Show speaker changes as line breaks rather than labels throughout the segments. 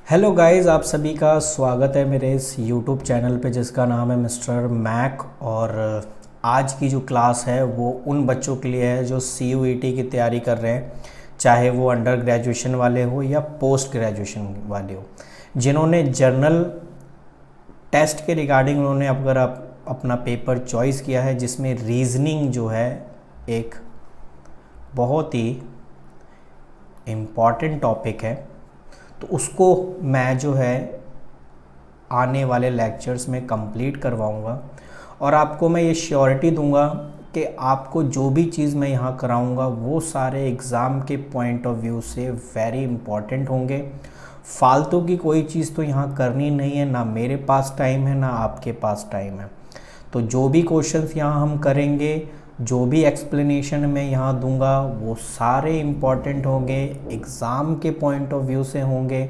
Hello guys, आप सभी का स्वागत है मेरे इस यूट्यूब चैनल पे जिसका नाम है मिस्टर मैक। और आज की जो क्लास है वो उन बच्चों के लिए है जो CUET की तैयारी कर रहे हैं, चाहे वो अंडर ग्रेजुएशन वाले हो या पोस्ट ग्रेजुएशन वाले हो, जिन्होंने जर्नल टेस्ट के रिगार्डिंग उन्होंने अगर अपना पेपर चॉइस किया है जिसमें रीजनिंग जो है एक बहुत ही इम्पॉर्टेंट टॉपिक है। तो उसको मैं जो है आने वाले लेक्चर्स में कंप्लीट करवाऊंगा और आपको मैं ये श्योरिटी दूंगा कि आपको जो भी चीज़ मैं यहाँ कराऊंगा वो सारे एग्ज़ाम के पॉइंट ऑफ व्यू से वेरी इंपॉर्टेंट होंगे। फालतू की कोई चीज़ तो यहाँ करनी नहीं है, ना मेरे पास टाइम है ना आपके पास टाइम है। तो जो भी क्वेश्चंस यहाँ हम करेंगे, जो भी एक्सप्लेनेशन मैं यहाँ दूंगा वो सारे इम्पॉर्टेंट होंगे, एग्ज़ाम के पॉइंट ऑफ व्यू से होंगे।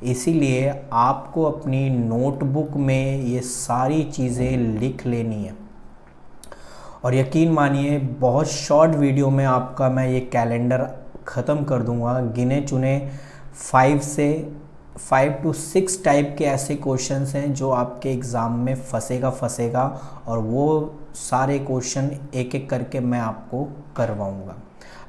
इसीलिए आपको अपनी नोटबुक में ये सारी चीज़ें लिख लेनी है और यकीन मानिए बहुत शॉर्ट वीडियो में आपका मैं ये कैलेंडर ख़त्म कर दूंगा। गिने चुने 5 to 6 टाइप के ऐसे क्वेश्चंस हैं जो आपके एग्ज़ाम में फंसेगा और वो सारे क्वेश्चन एक एक करके मैं आपको करवाऊंगा।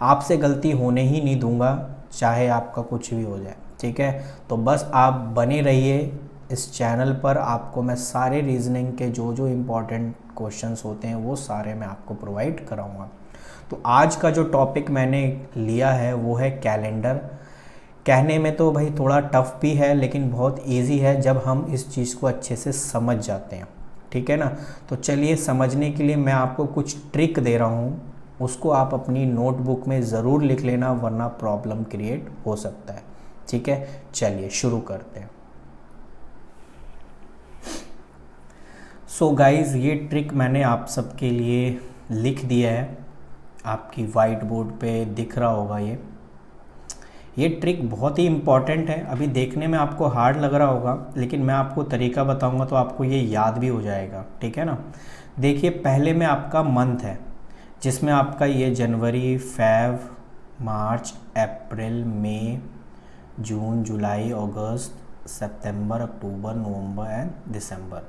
आपसे गलती होने ही नहीं दूंगा, चाहे आपका कुछ भी हो जाए, ठीक है। तो बस आप बने रहिए इस चैनल पर, आपको मैं सारे रीजनिंग के जो जो इम्पोर्टेंट क्वेश्चंस होते हैं वो सारे मैं आपको प्रोवाइड कराऊंगा। तो आज का जो टॉपिक मैंने लिया है वो है कैलेंडर। कहने में तो भाई थोड़ा टफ भी है लेकिन बहुत इजी है जब हम इस चीज़ को अच्छे से समझ जाते हैं, ठीक है ना। तो चलिए, समझने के लिए मैं आपको कुछ ट्रिक दे रहा हूँ, उसको आप अपनी नोटबुक में ज़रूर लिख लेना वरना प्रॉब्लम क्रिएट हो सकता है, ठीक है। चलिए शुरू करते हैं। सो गाइज़, ये ट्रिक मैंने आप सबके लिए लिख दिया है, आपकी वाइट बोर्ड पे दिख रहा होगा। ये ट्रिक बहुत ही इम्पॉर्टेंट है। अभी देखने में आपको हार्ड लग रहा होगा लेकिन मैं आपको तरीका बताऊंगा तो आपको ये याद भी हो जाएगा, ठीक है ना। देखिए, पहले में आपका मंथ है जिसमें आपका ये जनवरी, Feb, March, April, May, June, July, August, September, October, November and दिसंबर।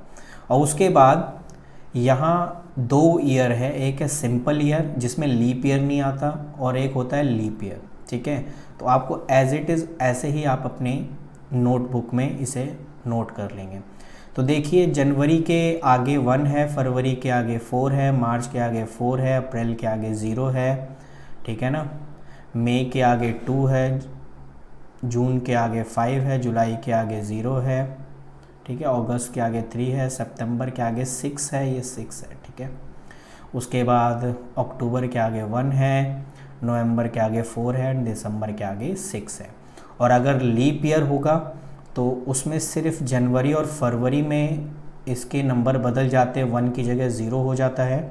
और उसके बाद यहाँ 2 ईयर है, एक है सिंपल ईयर जिसमें लीप ईयर नहीं आता और एक होता है लीप ईयर, ठीक है। तो आपको एज इट इज़ ऐसे ही आप अपने नोटबुक में इसे नोट कर लेंगे। तो देखिए, जनवरी के आगे 1 है, फरवरी के आगे 4 है, मार्च के आगे 4 है, अप्रैल के आगे 0 है, ठीक है ना। मई के आगे 2 है, जून के आगे 5 है, जुलाई के आगे 0 है, ठीक है, अगस्त के आगे 3 है, सितंबर के आगे 6 है, ये 6 है, ठीक है। उसके बाद अक्टूबर के आगे 1 है, नवंबर के आगे 4 है, दिसंबर के आगे 6 है। और अगर लीप ईयर होगा तो उसमें सिर्फ जनवरी और फरवरी में इसके नंबर बदल जाते हैं, 1 की जगह 0 हो जाता है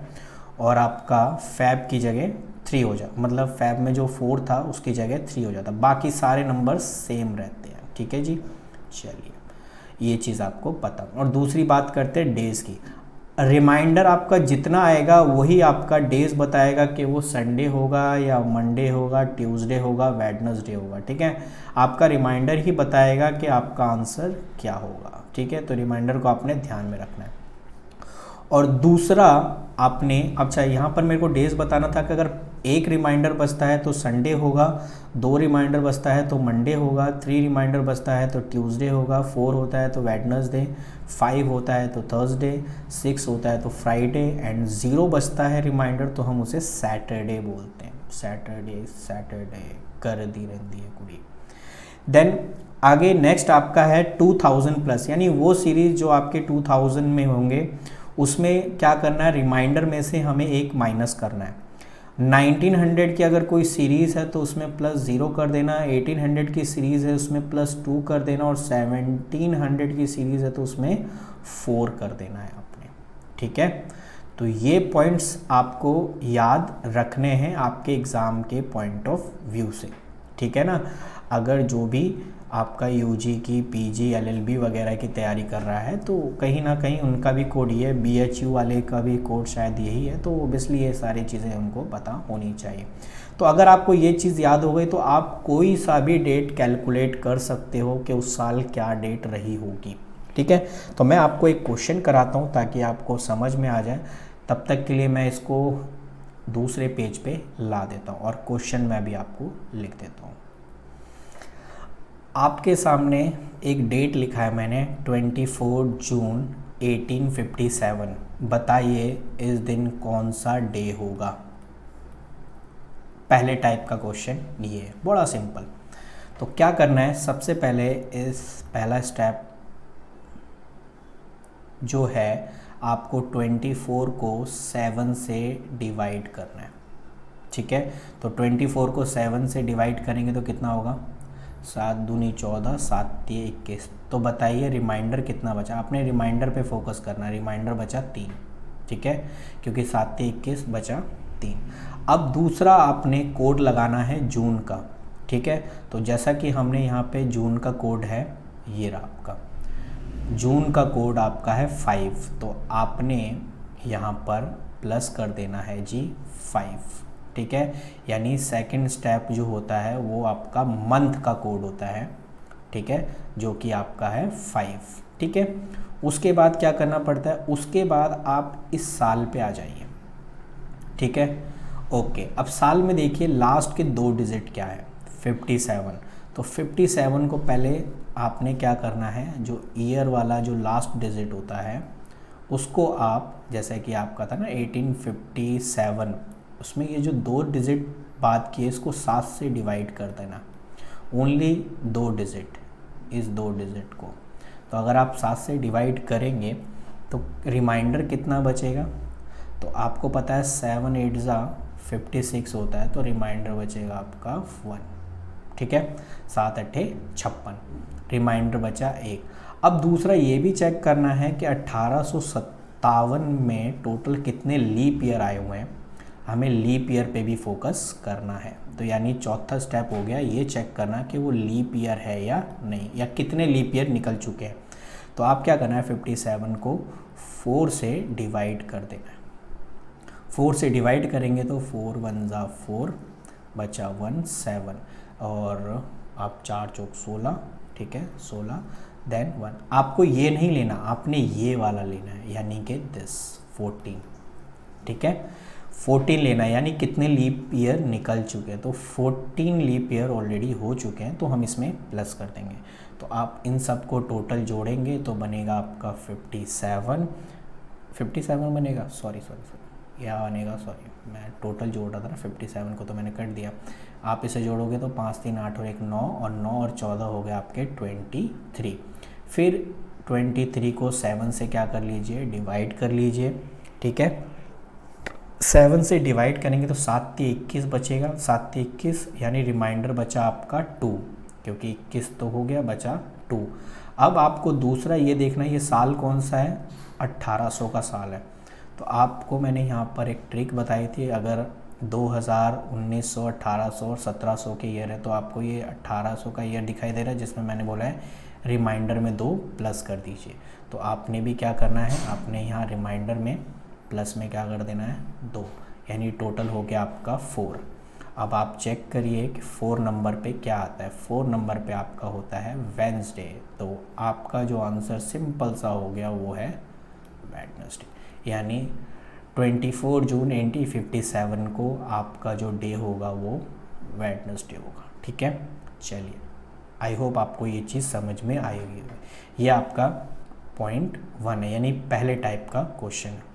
और आपका फैब की जगह 3 हो जाता, मतलब फैब में जो 4 था उसकी जगह 3 हो जाता, बाकी सारे नंबर सेम रहते हैं, ठीक है जी। चलिए, ये चीज़ आपको पता। और दूसरी बात करते हैं डेज़ की। रिमाइंडर आपका जितना आएगा वही आपका डेज बताएगा कि वो संडे होगा या मंडे होगा, ट्यूसडे होगा, वेडनेसडे होगा, ठीक है। आपका रिमाइंडर ही बताएगा कि आपका आंसर क्या होगा, ठीक है। तो रिमाइंडर को आपने ध्यान में रखना है। और दूसरा, आपने अच्छा यहाँ पर मेरे को डेज बताना था कि अगर 1 रिमाइंडर बचता है तो संडे होगा, 2 रिमाइंडर बचता है तो मंडे होगा, 3 रिमाइंडर बचता है तो ट्यूसडे होगा, 4 होता है तो वेडनेसडे, 5 होता है तो थर्सडे, 6 होता है तो फ्राइडे एंड 0 बचता है रिमाइंडर तो हम उसे सैटरडे बोलते हैं। सैटरडे कर दी रहती है कुड़ी। देन आगे नेक्स्ट आपका है 2000 प्लस, यानी वो सीरीज़ जो आपके 2000 में होंगे उसमें क्या करना है, रिमाइंडर में से हमें एक माइनस करना है। 1900 की अगर कोई सीरीज़ है तो उसमें +0 कर देना, 1800 की सीरीज़ है उसमें +2 कर देना और 1700 की सीरीज़ है तो उसमें 4 कर देना है आपने, ठीक है। तो ये पॉइंट्स आपको याद रखने हैं आपके एग्ज़ाम के पॉइंट ऑफ व्यू से, ठीक है ना। अगर जो भी आपका यूजी की, पीजी, एलएलबी वगैरह की तैयारी कर रहा है तो कहीं ना कहीं उनका भी कोड ये है, बीएचयू वाले का भी कोड शायद यही है, तो ओबियसली ये सारी चीज़ें उनको पता होनी चाहिए। तो अगर आपको ये चीज़ याद हो गई तो आप कोई सा भी डेट कैलकुलेट कर सकते हो कि उस साल क्या डेट रही होगी। ठीक है, तो मैं आपको एक क्वेश्चन कराता हूँ ताकि आपको समझ में आ जाए। तब तक के लिए मैं इसको दूसरे पेज पे ला देता हूँ और क्वेश्चन मैं भी आपको लिख देता हूँ। आपके सामने एक डेट लिखा है मैंने 24 जून 1857। बताइए इस दिन कौन सा डे होगा। पहले टाइप का क्वेश्चन ये है, बड़ा सिंपल। तो क्या करना है, सबसे पहले इस पहला स्टेप जो है आपको 24 को 7 से डिवाइड करना है। ठीक है, तो 24 को 7 से डिवाइड करेंगे तो कितना होगा, 7 दूनी 14, 7 तिये 21। तो बताइए रिमाइंडर कितना बचा। आपने रिमाइंडर पे फोकस करना है, रिमाइंडर बचा 3। ठीक है, क्योंकि 7 तिये 21 बचा 3। अब दूसरा आपने कोड लगाना है जून का। ठीक है, तो जैसा कि हमने यहाँ पे जून का कोड है, ये रहा आपका जून का कोड आपका है 5। तो आपने यहाँ पर प्लस कर देना है जी 5। ठीक है, यानी सेकंड स्टेप जो होता है वो आपका मंथ का कोड होता है। ठीक है, जो कि आपका है 5। ठीक है, उसके बाद क्या करना पड़ता है, उसके बाद आप इस साल पे आ जाइए। ठीक है, ओके। अब साल में देखिए लास्ट के 2 डिजिट क्या है, 57। तो 57 को पहले आपने क्या करना है, जो ईयर वाला जो लास्ट डिजिट होता है उसको आप, जैसे कि आपका था ना 1857, उसमें ये जो 2 डिजिट बात किए इसको 7 से डिवाइड कर देना, ओनली 2 डिजिट, इस 2 डिजिट को। तो अगर आप 7 से डिवाइड करेंगे तो रिमाइंडर कितना बचेगा, तो आपको पता है 7 8 जा 56 होता है, तो रिमाइंडर बचेगा आपका 1। ठीक है, 7 8 56, रिमाइंडर बचा 1। अब दूसरा ये भी चेक करना है कि 1857 में टोटल कितने लीप ईयर आए हुए हैं, हमें लीप ईयर पे भी फोकस करना है। तो यानी चौथा स्टेप हो गया ये चेक करना कि वो लीप ईयर है या नहीं, या कितने लीप ईयर निकल चुके हैं। तो आप क्या करना है, 57 को 4 से डिवाइड कर देना है। 4 से डिवाइड करेंगे तो 4 1 जा 4, बचा 1 7, और आप 4 चौक 16। ठीक है, 16 देन 1। आपको ये नहीं लेना, आपने ये वाला लेना है, यानी कि दिस 14। ठीक है, 14 लेना है, यानी कितने लीप ईयर निकल चुके हैं। तो 14 लीप ईयर ऑलरेडी हो चुके हैं, तो हम इसमें प्लस कर देंगे। तो आप इन सब को टोटल जोड़ेंगे तो बनेगा आपका 57 बनेगा, सॉरी यह बनेगा, सॉरी मैं टोटल जोड़ रहा था ना 57 को, तो मैंने कट दिया। आप इसे जोड़ोगे तो 5 3 8 और 1 9, और 9 और 14 हो गया आपके 23। फिर 23 को 7 से क्या कर लीजिए, डिवाइड कर लीजिए। ठीक है, 7 से डिवाइड करेंगे तो 7 तिये 21 बचेगा, 7 तिये 21, यानी रिमाइंडर बचा आपका 2, क्योंकि 21 तो हो गया, बचा 2। अब आपको दूसरा ये देखना है ये साल कौन सा है, 1800 का साल है। तो आपको मैंने यहाँ पर एक ट्रिक बताई थी, अगर 2000, 1900, 1800 और 1700 के ईयर है तो आपको ये 1800 का ईयर दिखाई दे रहा है, जिसमें मैंने बोला है रिमाइंडर में 2 प्लस कर दीजिए। तो आपने भी क्या करना है, आपने यहाँ रिमाइंडर में प्लस में क्या कर देना है, 2, यानी टोटल हो गया आपका 4। अब आप चेक करिए कि 4 नंबर पे क्या आता है। 4 नंबर पे आपका होता है वेडनेसडे। तो आपका जो आंसर सिंपल सा हो गया वो है वेडनेसडे, यानी 24 जून 1857 को आपका जो डे होगा वो वेडनेसडे होगा। ठीक है, चलिए आई होप आपको ये चीज़ समझ में आई होगी। ये आपका पॉइंट 1 है, यानी पहले टाइप का क्वेश्चन है।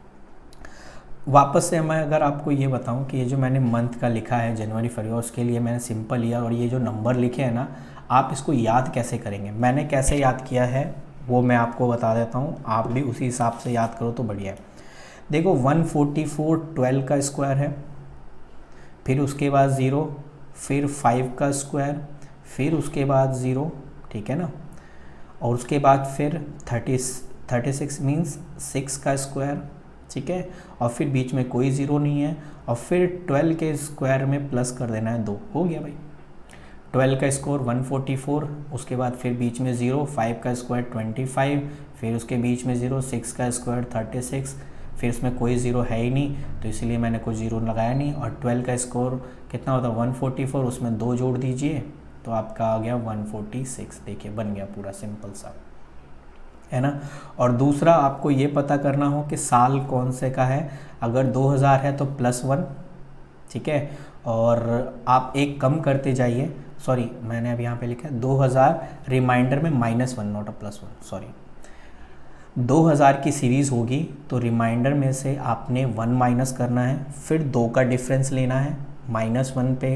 वापस से मैं अगर आपको ये बताऊं कि ये जो मैंने मंथ का लिखा है जनवरी फरवरी, उसके लिए मैंने सिंपल ईयर और ये जो नंबर लिखे हैं ना, आप इसको याद कैसे करेंगे, मैंने कैसे याद किया है वो मैं आपको बता देता हूँ, आप भी उसी हिसाब से याद करो तो बढ़िया है। देखो 144 12 का स्क्वायर है, फिर उसके बाद 0, फिर 5 का स्क्वायर, फिर उसके बाद 0, ठीक है ना, और उसके बाद फिर 36 मीन्स 6 का स्क्वायर, ठीक है, और फिर बीच में कोई 0 नहीं है, और फिर 12 के स्क्वायर में प्लस कर देना है 2, हो गया भाई। 12 का स्क्वायर 144, उसके बाद फिर बीच में 0, 5 का स्क्वायर 25, फिर उसके बीच में 0, 6 का स्क्वायर 36, फिर इसमें कोई ज़ीरो है ही नहीं तो इसलिए मैंने कोई ज़ीरो लगाया नहीं। और 12 का स्कोर कितना होता है 144, उसमें 2 जोड़ दीजिए तो आपका आ गया 146। देखिए बन गया पूरा सिंपल सा, है ना। और दूसरा आपको ये पता करना हो कि साल कौन से का है। अगर 2000 है तो +1, ठीक है। और आप एक कम करते जाइए, सॉरी मैंने अब यहाँ पे लिखा है 2000 रिमाइंडर में -1 नॉट +1, सॉरी। 2000 की सीरीज़ होगी तो रिमाइंडर में से आपने 1 माइनस करना है, फिर 2 का डिफरेंस लेना है, -1 पे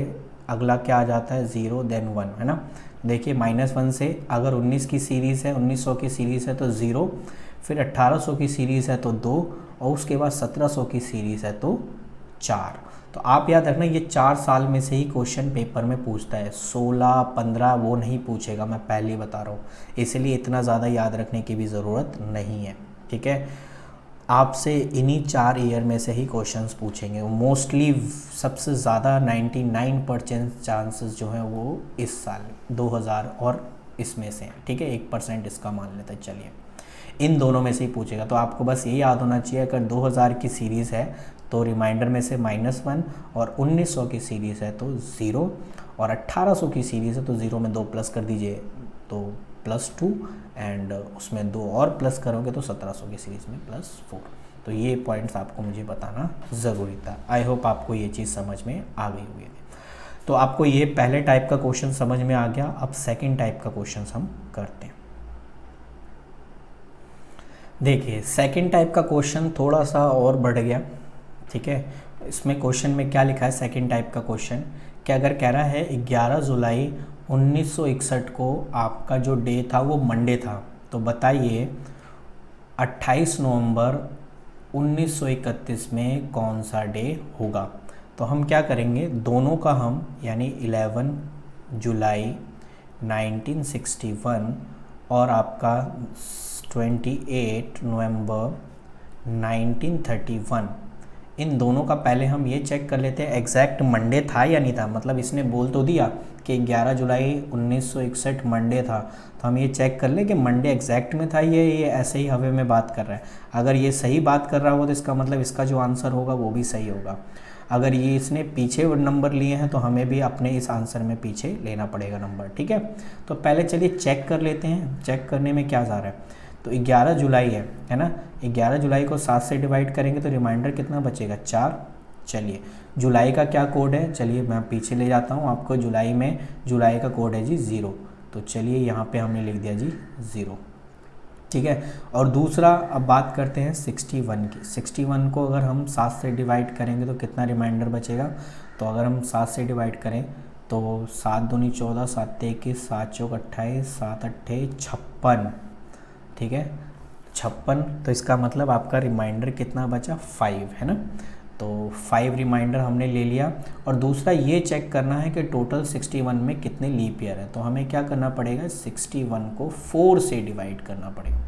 अगला क्या आ जाता है 0 देन 1, है ना। देखिए -1 से अगर 19 की सीरीज़ है, 1900 की सीरीज़ है तो 0, फिर 1800 की सीरीज़ है तो 2, और उसके बाद 1700 की सीरीज़ है तो 4। तो आप याद रखना ये 4 साल में से ही क्वेश्चन पेपर में पूछता है, 16, 15 वो नहीं पूछेगा, मैं पहले ही बता रहा हूँ। इसलिए इतना ज़्यादा याद रखने की भी ज़रूरत नहीं है, ठीक है। आपसे इन्हीं 4 ईयर में से ही क्वेश्चंस पूछेंगे मोस्टली। सबसे ज़्यादा 99% चांसेस जो हैं वो इस साल 2000 और इसमें से हैं, ठीक है। 1% इसका मान लेते हैं, चलिए इन दोनों में से ही पूछेगा। तो आपको बस ये याद होना चाहिए, अगर 2000 की सीरीज़ है तो रिमाइंडर में से -1, और 1900 की सीरीज़ है तो 0, और 1800 की सीरीज़ है तो 0 में 2 प्लस कर दीजिए तो +2, एंड उसमें 2 और प्लस करोगे तो 1700 की सीरीज़ में +4। तो ये पॉइंट्स आपको मुझे बताना ज़रूरी था। आई होप आपको ये चीज़ समझ में आ गई होगी। तो आपको ये पहले टाइप का क्वेश्चन समझ में आ गया। अब सेकंड टाइप का क्वेश्चन हम करते हैं। देखिए सेकंड टाइप का क्वेश्चन थोड़ा सा और बढ़ गया, ठीक है। इसमें क्वेश्चन में क्या लिखा है सेकंड टाइप का क्वेश्चन, कि अगर कह रहा है 11 जुलाई 1961 को आपका जो डे था वो मंडे था, तो बताइए 28 नवंबर 1931 में कौन सा डे होगा। तो हम क्या करेंगे, दोनों का हम यानी 11 जुलाई 1961 और आपका 28 नवंबर 1931, इन दोनों का पहले हम ये चेक कर लेते हैं एग्जैक्ट मंडे था या नहीं था। मतलब इसने बोल तो दिया कि 11 जुलाई 1961 मंडे था, तो हम ये चेक कर लें कि मंडे एग्जैक्ट में था, ये ऐसे ही हवे में बात कर रहा है। अगर ये सही बात कर रहा हो तो इसका मतलब इसका जो आंसर होगा वो भी सही होगा। अगर ये इसने पीछे नंबर लिए हैं तो हमें भी अपने इस आंसर में पीछे लेना पड़ेगा नंबर, ठीक है। तो पहले चलिए चेक कर लेते हैं। चेक करने में क्या जा रहा है, तो 11 जुलाई है ना। 11 जुलाई को 7 से डिवाइड करेंगे तो रिमाइंडर कितना बचेगा 4। चलिए जुलाई का क्या कोड है, चलिए मैं पीछे ले जाता हूँ आपको। जुलाई का कोड है जी 0, तो चलिए यहाँ पे हमने लिख दिया जी 0, ठीक है। और दूसरा अब बात करते हैं 61 की। 61 को अगर हम 7 से डिवाइड करेंगे तो कितना रिमाइंडर बचेगा, तो अगर हम 7 से डिवाइड करें तो 7 दूनी 14, 7 21, 7 चौक 28, 7 अट्ठे 56, ठीक है 56। तो इसका मतलब आपका रिमाइंडर कितना बचा 5, है ना। तो 5 रिमाइंडर हमने ले लिया। और दूसरा ये चेक करना है कि टोटल 61 में कितने लीप ईयर है। तो हमें क्या करना पड़ेगा, 61 को 4 से डिवाइड करना पड़ेगा।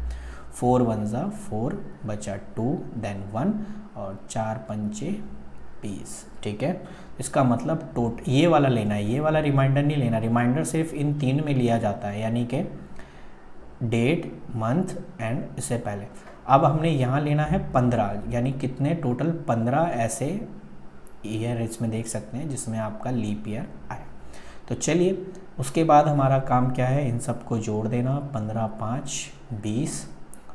4 1 जा 4, बचा 2 देन 1, और 4 पंचे 20, ठीक है। इसका मतलब ये वाला लेना है, ये वाला रिमाइंडर नहीं लेना। रिमाइंडर सिर्फ इन 3 में लिया जाता है, यानी कि डेट, मंथ एंड इससे पहले। अब हमने यहाँ लेना है 15, यानी कितने टोटल 15 ऐसे ईयर इसमें देख सकते हैं जिसमें आपका लीप ईयर आए। तो चलिए उसके बाद हमारा काम क्या है, इन सबको जोड़ देना। 15 5 20,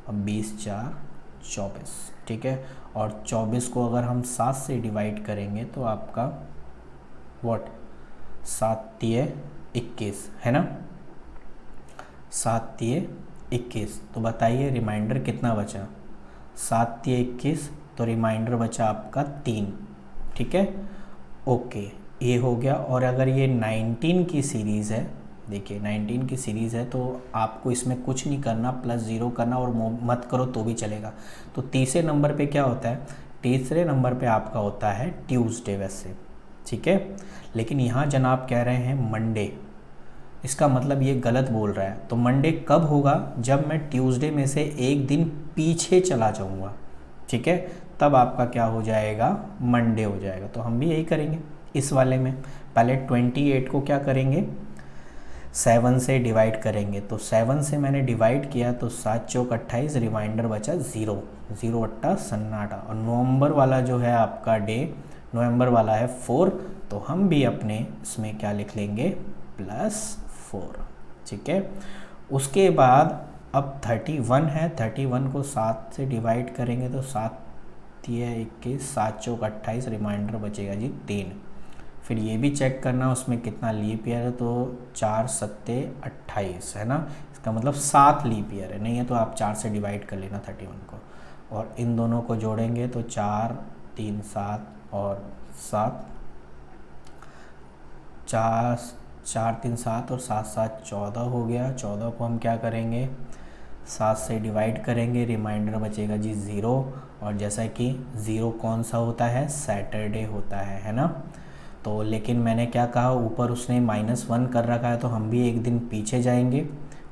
और 20 4 24, ठीक है। और 24 को अगर हम 7 से डिवाइड करेंगे तो आपका 7 3 21, है ना। 7 3 21, तो बताइए रिमाइंडर कितना बचा। 7 3 21, तो रिमाइंडर बचा आपका 3, ठीक है। ओके ये हो गया। और अगर ये 19 की सीरीज़ है, देखिए 19 की सीरीज़ है तो आपको इसमें कुछ नहीं करना, +0 करना, और मत करो तो भी चलेगा। तो तीसरे नंबर पे क्या होता है, तीसरे नंबर पे आपका होता है ट्यूसडे वैसे, ठीक है। लेकिन यहाँ जनाब कह रहे हैं मंडे, इसका मतलब ये गलत बोल रहा है। तो मंडे कब होगा, जब मैं ट्यूसडे में से एक दिन पीछे चला जाऊँगा, ठीक है, तब आपका क्या हो जाएगा, मंडे हो जाएगा। तो हम भी यही करेंगे इस वाले में। पहले 28 को क्या करेंगे, 7 से डिवाइड करेंगे, तो 7 से मैंने डिवाइड किया तो 7 चौक 28, रिमाइंडर बचा 0, 0 अट्टा सन्नाटा। और नवंबर वाला जो है आपका डे, नवंबर वाला है 4, तो हम भी अपने इसमें क्या लिख लेंगे, +4, ठीक है। उसके बाद अब 31 है, 31 को 7 से डिवाइड करेंगे तो 7 ये 21, 7 चौक 28, रिमाइंडर बचेगा जी 3। फिर ये भी चेक करना उसमें कितना लीप ईयर है, तो 4 सत्ते 28 है ना, इसका मतलब 7 लीप ईयर है। नहीं है तो आप 4 से डिवाइड कर लेना 31 को, और इन दोनों को जोड़ेंगे तो 4 3 7 और 7, 4 3 7 और 7 7 14 हो गया। 14 को हम क्या करेंगे, 7 से डिवाइड करेंगे, रिमाइंडर बचेगा जी 0। और जैसा कि 0 कौन सा होता है, सैटरडे होता है ना। तो लेकिन मैंने क्या कहा, ऊपर उसने -1 कर रखा है, तो हम भी एक दिन पीछे जाएंगे,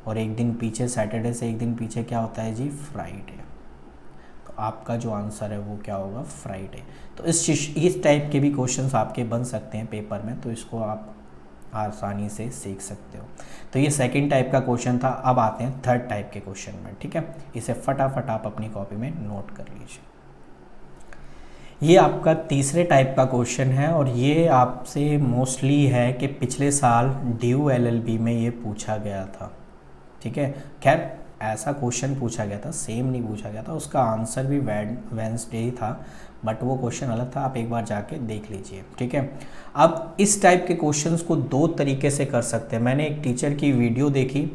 और एक दिन पीछे, सैटरडे से एक दिन पीछे क्या होता है जी, फ्राइडे। तो आपका जो आंसर है वो क्या होगा, फ्राइडे। तो इस टाइप के भी क्वेश्चंस आपके बन सकते हैं पेपर में, तो इसको आप आसानी से सीख सकते हो। तो ये सेकंड टाइप का क्वेश्चन था। अब आते हैं थर्ड टाइप के क्वेश्चन में, ठीक है। इसे फटाफट आप अपनी कॉपी में नोट कर लीजिए। ये आपका तीसरे टाइप का क्वेश्चन है, और ये आपसे मोस्टली है कि पिछले साल ड्यू एलएलबी में ये पूछा गया था, ठीक है। खैर ऐसा क्वेश्चन पूछा गया था, सेम नहीं पूछा गया था, उसका आंसर भी वेडनेसडे ही था, बट वो क्वेश्चन अलग था, आप एक बार जाके देख लीजिए, ठीक है। अब इस टाइप के क्वेश्चंस को दो तरीके से कर सकते हैं। मैंने एक टीचर की वीडियो देखी,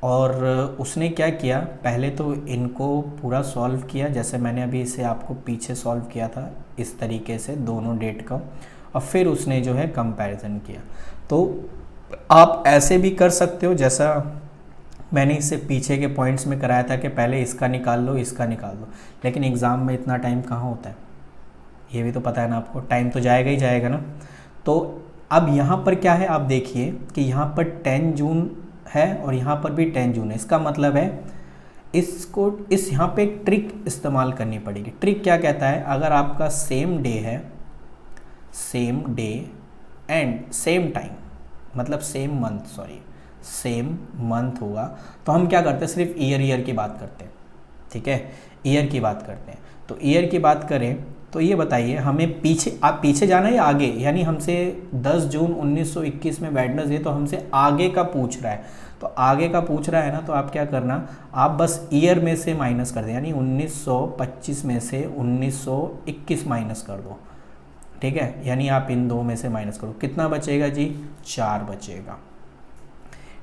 और उसने क्या किया, पहले तो इनको पूरा सॉल्व किया, जैसे मैंने अभी इसे आपको पीछे सॉल्व किया था इस तरीके से, दोनों डेट का, और फिर उसने जो है कंपैरिजन किया। तो आप ऐसे भी कर सकते हो, जैसा मैंने इसे पीछे के पॉइंट्स में कराया था कि पहले इसका निकाल लो, इसका निकाल लो, लेकिन एग्ज़ाम में इतना टाइम कहाँ होता है, ये भी तो पता है ना आपको, टाइम तो जाएगा ही जाएगा ना। तो अब यहाँ पर क्या है, आप देखिए कि यहाँ पर 10 जून है और यहाँ पर भी 10 जून है। इसका मतलब है इसको यहाँ पे एक ट्रिक इस्तेमाल करनी पड़ेगी। ट्रिक क्या कहता है, अगर आपका सेम डे है, same day and same time, मतलब सेम मंथ होगा, तो हम क्या करते हैं, सिर्फ ईयर की बात करते हैं, ठीक है, ईयर की बात करते हैं। तो ईयर की बात करें तो ये बताइए हमें पीछे, आप पीछे जाना है या आगे, यानी हमसे 10 जून 1921 में वेडनेसडे, तो हमसे आगे का पूछ रहा है। तो आगे का पूछ रहा है ना, तो आप क्या करना, आप बस ईयर में से माइनस कर दें, यानी 1925 में से 1921 माइनस कर दो, ठीक है। यानी आप इन दो में से माइनस करो, कितना बचेगा जी, 4 बचेगा,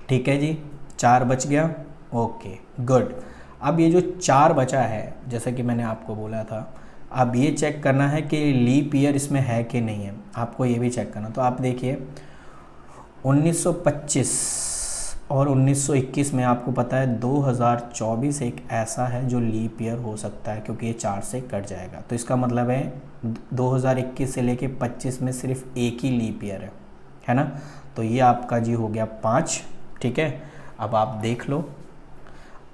ठीक है जी, 4 बच गया, ओके गुड। अब ये जो 4 बचा है, जैसा कि मैंने आपको बोला था, अब ये चेक करना है कि लीप ईयर इसमें है कि नहीं है, आपको ये भी चेक करना। तो आप देखिए 1925 और 1921 में आपको पता है 2024 एक ऐसा है जो लीप ईयर हो सकता है, क्योंकि ये 4 से कट जाएगा। तो इसका मतलब है 2021 से लेके 25 में सिर्फ एक ही लीप ईयर है ना। तो ये आपका जी हो गया 5, ठीक है। अब आप देख लो,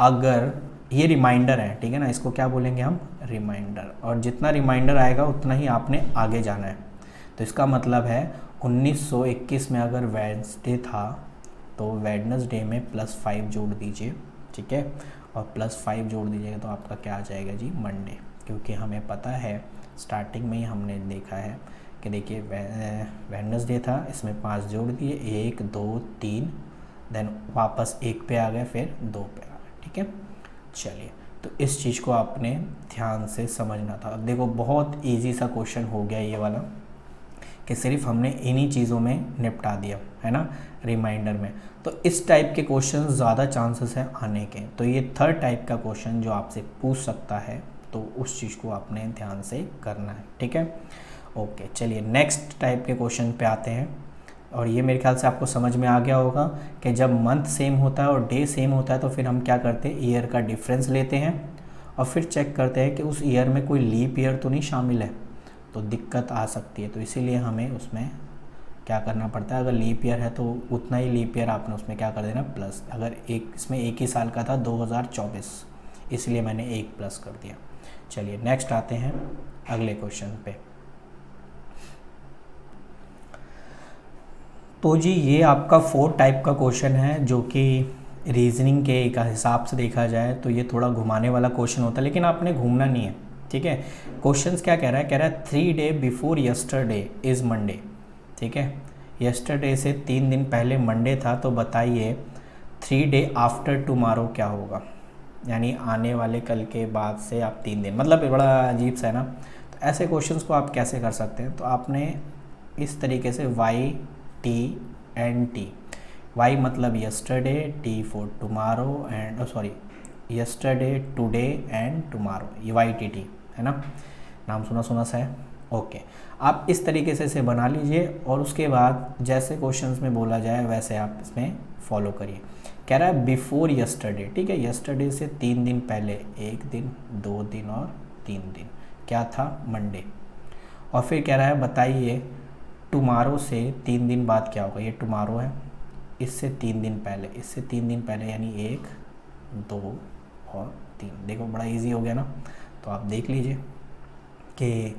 अगर ये रिमाइंडर है, ठीक है ना, इसको क्या बोलेंगे हम, रिमाइंडर, और जितना रिमाइंडर आएगा उतना ही आपने आगे जाना है। तो इसका मतलब है 1921 में अगर वेडनेसडे था, तो वेडनेसडे में +5 जोड़ दीजिए, ठीक है, और +5 जोड़ दीजिएगा तो आपका क्या आ जाएगा जी, मंडे। क्योंकि हमें पता है, स्टार्टिंग में ही हमने देखा है कि देखिए वेडनेसडे था, इसमें 5 जोड़ दिए, 1 2 3, देन वापस 1 पे आ गए, फिर 2 पे आ गए, ठीक है। चलिए, तो इस चीज़ को आपने ध्यान से समझना था। अब देखो बहुत इजी सा क्वेश्चन हो गया ये वाला, कि सिर्फ हमने इन्हीं चीज़ों में निपटा दिया है ना, रिमाइंडर में। तो इस टाइप के क्वेश्चन ज़्यादा चांसेस है आने के। तो ये थर्ड टाइप का क्वेश्चन जो आपसे पूछ सकता है, तो उस चीज़ को आपने ध्यान से करना है, ठीक है। ओके, चलिए नेक्स्ट टाइप के क्वेश्चन पे आते हैं। और ये मेरे ख्याल से आपको समझ में आ गया होगा कि जब मंथ सेम होता है और डे सेम होता है, तो फिर हम क्या करते हैं, ईयर का डिफरेंस लेते हैं और फिर चेक करते हैं कि उस ईयर में कोई लीप ईयर तो नहीं शामिल है, तो दिक्कत आ सकती है। तो इसीलिए हमें उसमें क्या करना पड़ता है, अगर लीप ईयर है तो उतना ही लीप ईयर आपने उसमें क्या कर देना, प्लस। अगर इसमें एक ही साल का था 2024, इसलिए मैंने 1 प्लस कर दिया। चलिए नेक्स्ट आते हैं अगले क्वेश्चन पे। तो जी ये आपका 4 टाइप का क्वेश्चन है, जो कि रीजनिंग के का हिसाब से देखा जाए तो ये थोड़ा घुमाने वाला क्वेश्चन होता है, लेकिन आपने घूमना नहीं है, ठीक है। क्वेश्चंस क्या कह रहा है 3 day before yesterday is Monday, ठीक है। यस्टरडे से 3 दिन पहले मंडे था, तो बताइए 3 डे आफ्टर टुमारो क्या होगा, यानी आने वाले कल के बाद से आप 3 दिन, मतलब बड़ा अजीब सा है ना। तो ऐसे क्वेश्चंस को आप कैसे कर सकते हैं, तो आपने इस तरीके से YTNT, वाई मतलब yesterday, T for tomorrow and sorry yesterday, today and tomorrow, ये YTT है ना, नाम सुना सुना सा है। ओके, आप इस तरीके से इसे बना लीजिए और उसके बाद जैसे क्वेश्चंस में बोला जाए वैसे आप इसमें फॉलो करिए। कह रहा है बिफोर यस्टरडे, ठीक है, यस्टरडे से 3 दिन पहले, 1 दिन, 2 दिन और 3 दिन, क्या था, मंडे। और फिर कह रहा है बताइए टुमारो से 3 दिन बाद क्या होगा, ये टुमारो है, इससे 3 दिन पहले, इससे 3 दिन पहले यानी 1, 2 और 3। देखो बड़ा इजी हो गया ना। तो आप देख लीजिए कि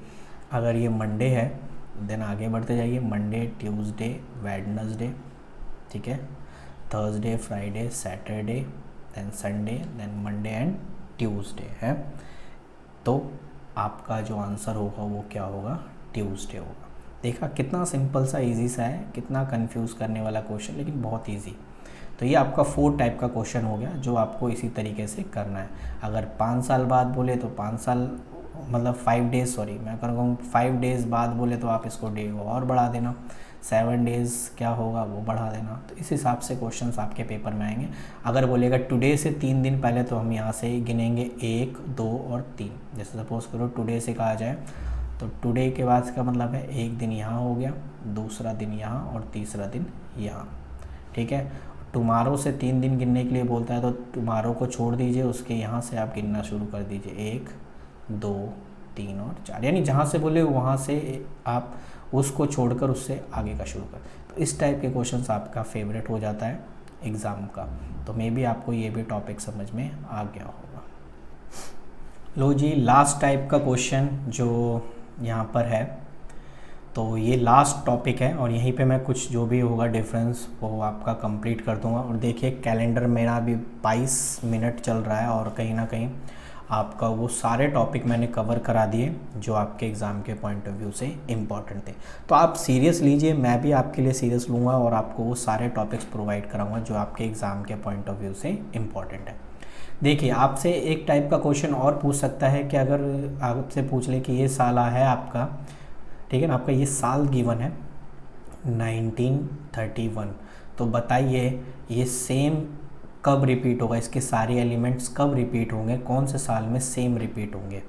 अगर ये मंडे है देन आगे बढ़ते जाइए, मंडे, ट्यूसडे, वेडनेसडे, ठीक है, Thursday, Friday, Saturday, then Sunday, then Monday and Tuesday है। तो आपका जो आंसर होगा वो क्या होगा, ट्यूसडे होगा। देखा कितना सिंपल सा इजी सा है, कितना कंफ्यूज करने वाला क्वेश्चन, लेकिन बहुत इजी। तो ये आपका 4 टाइप का क्वेश्चन हो गया, जो आपको इसी तरीके से करना है। अगर 5 साल बाद बोले तो 5 साल मतलब 5 डेज़, सॉरी मैं कहूँ 5 डेज़ बाद बोले तो आप इसको डे और बढ़ा देना, 7 डेज़ क्या होगा वो बढ़ा देना। तो इस हिसाब से क्वेश्चंस आपके पेपर में आएंगे। अगर बोलेगा टुडे से 3 दिन पहले, तो हम यहाँ से गिनेंगे 1, 2 और 3। जैसे सपोज़ करो टुडे से कहा जाए, तो टुडे के बाद का मतलब है 1 दिन यहाँ हो गया, दूसरा दिन यहाँ और तीसरा दिन यहाँ, ठीक है। टुमारो से 3 दिन गिनने के लिए बोलता है, तो टुमारो को छोड़ दीजिए, उसके यहाँ से आप गिनना शुरू कर दीजिए, 1, 2, 3 और 4, यानी जहाँ से बोले वहाँ से आप उसको छोड़कर उससे आगे का शुरू कर। तो इस टाइप के क्वेश्चंस आपका फेवरेट हो जाता है एग्ज़ाम का। तो मे बी आपको ये भी टॉपिक समझ में आ गया होगा। लो जी, लास्ट टाइप का क्वेश्चन जो यहाँ पर है, तो ये लास्ट टॉपिक है और यहीं पे मैं कुछ जो भी होगा डिफरेंस वो आपका कंप्लीट कर दूंगा। और देखिए कैलेंडर मेरा अभी 22 मिनट चल रहा है और कहीं ना कहीं आपका वो सारे टॉपिक मैंने कवर करा दिए जो आपके एग्ज़ाम के पॉइंट ऑफ व्यू से इम्पॉर्टेंट थे। तो आप सीरियस लीजिए, मैं भी आपके लिए सीरियस लूँगा और आपको वो सारे टॉपिक्स प्रोवाइड कराऊँगा जो आपके एग्ज़ाम के पॉइंट ऑफ व्यू से इम्पॉर्टेंट है। देखिए आपसे एक टाइप का क्वेश्चन और पूछ सकता है कि अगर आपसे पूछ ले कि ये साल है आपका, ठीक है ना, आपका ये साल गिवन है 1931, तो बताइए ये सेम कब रिपीट होगा, इसके सारे एलिमेंट्स कब रिपीट होंगे, कौन से साल में सेम रिपीट होंगे।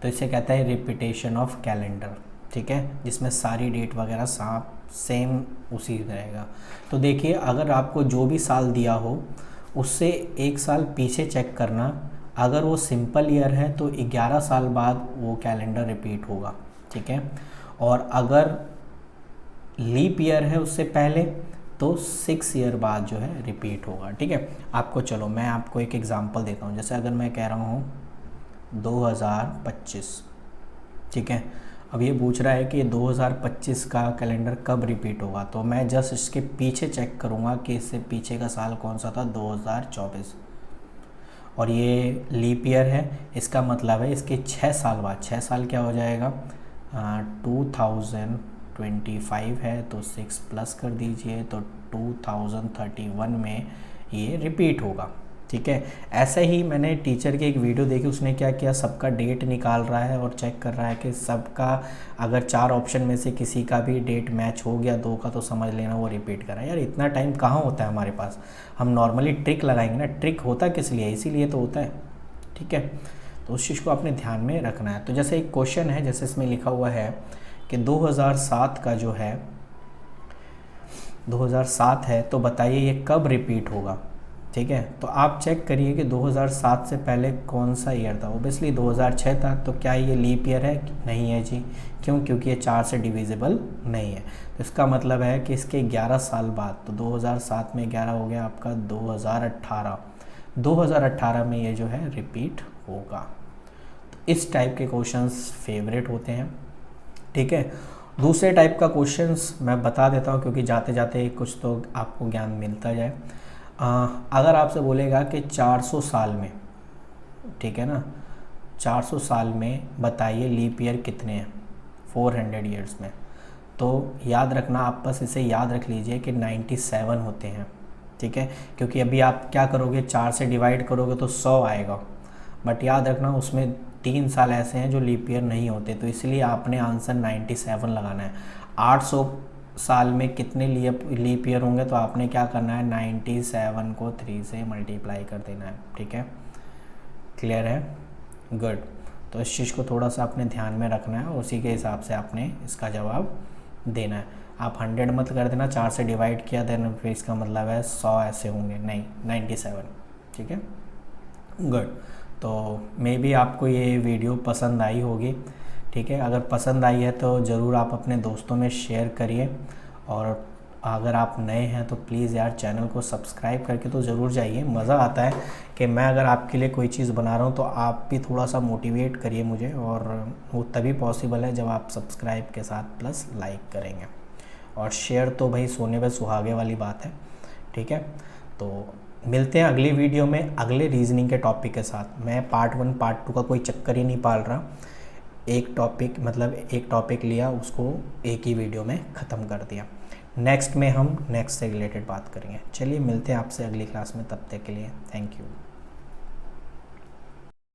तो इसे कहता है रिपीटेशन ऑफ कैलेंडर, ठीक है, जिसमें सारी डेट वगैरह सेम उसी रहेगा। तो देखिए अगर आपको जो भी साल दिया हो उससे 1 साल पीछे चेक करना, अगर वो सिंपल ईयर है तो 11 साल बाद वो कैलेंडर रिपीट होगा, ठीक है। और अगर लीप ईयर है उससे पहले तो 6 ईयर बाद जो है रिपीट होगा, ठीक है। आपको चलो मैं आपको एक एग्जांपल देता हूँ। जैसे अगर मैं कह रहा हूँ 2025, ठीक है, अब ये पूछ रहा है कि 2025 का कैलेंडर कब रिपीट होगा, तो मैं जस्ट इसके पीछे चेक करूँगा कि इससे पीछे का साल कौन सा था, 2024, और ये लीप ईयर है, इसका मतलब है इसके 6 साल बाद, 6 साल क्या हो जाएगा, 2025 है तो 6 प्लस कर दीजिए, तो 2031 में ये रिपीट होगा, ठीक है। ऐसे ही मैंने टीचर की एक वीडियो देखी, उसने क्या किया, सबका डेट निकाल रहा है और चेक कर रहा है कि सबका अगर 4 ऑप्शन में से किसी का भी डेट मैच हो गया 2 का, तो समझ लेना वो रिपीट कर रहा है। यार इतना टाइम कहाँ होता है हमारे पास, हम नॉर्मली ट्रिक लगाएंगे ना, ट्रिक होता किस लिए, इसीलिए तो होता है, ठीक है। तो उस चीज़ को आपने ध्यान में रखना है। तो जैसे एक क्वेश्चन है, जैसे इसमें लिखा हुआ है कि 2007 का जो है 2007 है, तो बताइए ये कब रिपीट होगा, ठीक है। तो आप चेक करिए कि 2007 से पहले कौन सा ईयर था। ओबियसली 2006 था, तो क्या ये लीप ईयर है, नहीं है जी, क्यों, क्योंकि ये 4 से डिविजिबल नहीं है। तो इसका मतलब है कि इसके 11 साल बाद, तो 2007 में 11 हो गया आपका 2018 में ये जो है रिपीट होगा। तो इस टाइप के क्वेश्चंस फेवरेट होते हैं, ठीक है। दूसरे टाइप का क्वेश्चंस मैं बता देता हूँ, क्योंकि जाते जाते कुछ तो आपको ज्ञान मिलता जाए। अगर आपसे बोलेगा कि 400 साल में, ठीक है ना, 400 साल में बताइए लीप ईयर कितने हैं 400 ईयर्स में, तो याद रखना, आप बस इसे याद रख लीजिए कि 97 होते हैं, ठीक है। क्योंकि अभी आप क्या करोगे, 4 से डिवाइड करोगे तो 100 आएगा, बट याद रखना उसमें 3 साल ऐसे हैं जो लीप ईयर नहीं होते, तो इसलिए आपने आंसर 97 लगाना है। 800 साल में कितने लीप ईयर होंगे, तो आपने क्या करना है, 97 को 3 से मल्टीप्लाई कर देना है, ठीक है। क्लियर है, गुड। तो इस चीज़ को थोड़ा सा आपने ध्यान में रखना है और उसी के हिसाब से आपने इसका जवाब देना है। आप 100 मत कर देना, 4 से डिवाइड किया देन फिर इसका मतलब है 100 ऐसे होंगे, नहीं 97, ठीक है, गुड। तो मे बी आपको ये वीडियो पसंद आई होगी, ठीक है। अगर पसंद आई है तो ज़रूर आप अपने दोस्तों में शेयर करिए, और अगर आप नए हैं तो प्लीज़ यार चैनल को सब्सक्राइब करके तो ज़रूर जाइए। मज़ा आता है कि मैं अगर आपके लिए कोई चीज़ बना रहा हूँ तो आप भी थोड़ा सा मोटिवेट करिए मुझे, और वो तभी पॉसिबल है जब आप सब्सक्राइब के साथ प्लस लाइक करेंगे, और शेयर तो भाई सोने पे सुहागे वाली बात है, ठीक है। तो मिलते हैं अगली वीडियो में अगले रीजनिंग के टॉपिक के साथ। मैं पार्ट 1 पार्ट 2 का कोई चक्कर ही नहीं पाल रहा, एक टॉपिक लिया, उसको एक ही वीडियो में ख़त्म कर दिया। नेक्स्ट में हम नेक्स्ट से रिलेटेड बात करेंगे। चलिए मिलते हैं आपसे अगली क्लास में, तब तक के लिए थैंक यू।